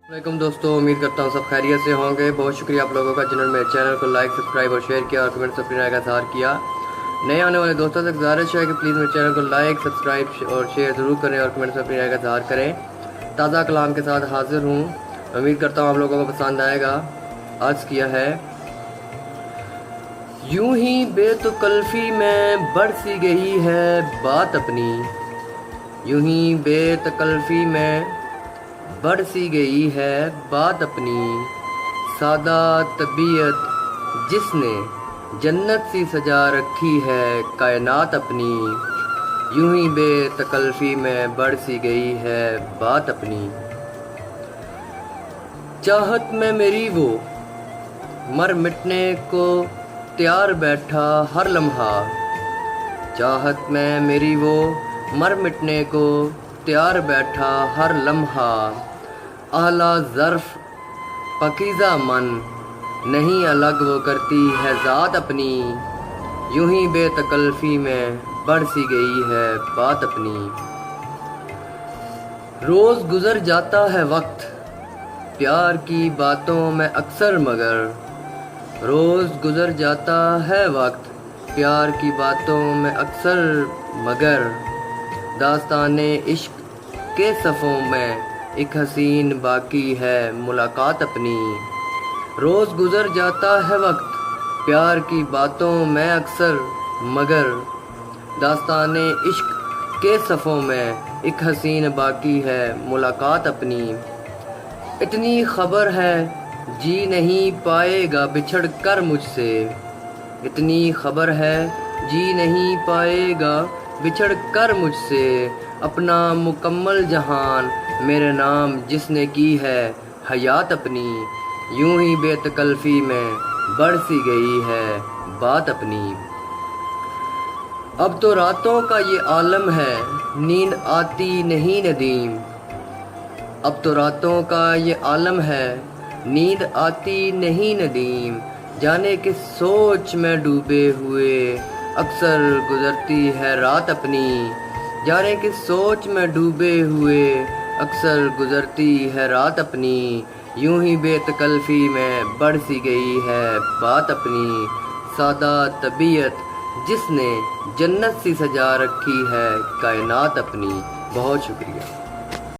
वालेकुम दोस्तों, उम्मीद करता हूँ सब खैरियत से होंगे। बहुत शुक्रिया आप लोगों का जिन्होंने मेरे चैनल को लाइक, सब्सक्राइब और शेयर किया और कमेंट्स अपनी राय का इजहार किया। नए आने वाले दोस्तों से गुजारिश है कि प्लीज़ मेरे चैनल को लाइक, सब्सक्राइब और शेयर ज़रूर करें और कमेंट्स अपनी राय का इजहार करें। ताज़ा कलाम के साथ हाजिर हूँ, उम्मीद करता हूँ आप लोगों को पसंद आएगा। आज किया है, यूं ही बेतकल्फ़ी में बढ़ सी गई है बात अपनी, यूं ही बेतकल्फ़ी में बढ़ सी गई है बात अपनी। सादा तबीयत जिसने जन्नत सी सजा रखी है कायनात अपनी, यूं ही बेतकल्फ़ी में बढ़ सी गई है बात अपनी। चाहत में मेरी वो मर मिटने को तैयार बैठा हर लम्हा, चाहत में मेरी वो मर मिटने को तैयार बैठा हर लम्हा। आला ज़र्फ़ पकीज़ा मन नहीं अलग वो करती है ज़ात अपनी, यूं ही बेतकल्फ़ी में बढ़ सी गई है बात अपनी। रोज़ गुज़र जाता है वक्त प्यार की बातों में अक्सर, मगर रोज़ गुज़र जाता है वक्त प्यार की बातों में अक्सर, मगर दास्ताने इश्क के सफ़ों में एक हसीन बाकी है मुलाकात अपनी। रोज़ गुज़र जाता है वक्त प्यार की बातों में अक्सर, मगर दास्ताने इश्क के सफ़ों में एक हसीन बाकी है मुलाकात अपनी। इतनी खबर है जी नहीं पाएगा बिछड़ कर मुझसे, इतनी खबर है जी नहीं पाएगा बिछड़ कर मुझसे। अपना मुकम्मल जहान मेरे नाम जिसने की है हयात अपनी, यूं ही बेतकल्फ़ी में बढ़ सी गई है बात अपनी। अब तो रातों का ये आलम है नींद आती नहीं नदीम, अब तो रातों का ये आलम है नींद आती नहीं नदीम। जाने किस सोच में डूबे हुए अक्सर गुज़रती है रात अपनी, जाने किस सोच में डूबे हुए अक्सर गुज़रती है रात अपनी। यूं ही बेतकल्फ़ी में बढ़ सी गई है बात अपनी। सादा तबीयत जिसने जन्नत सी सजा रखी है कायनात अपनी। बहुत शुक्रिया।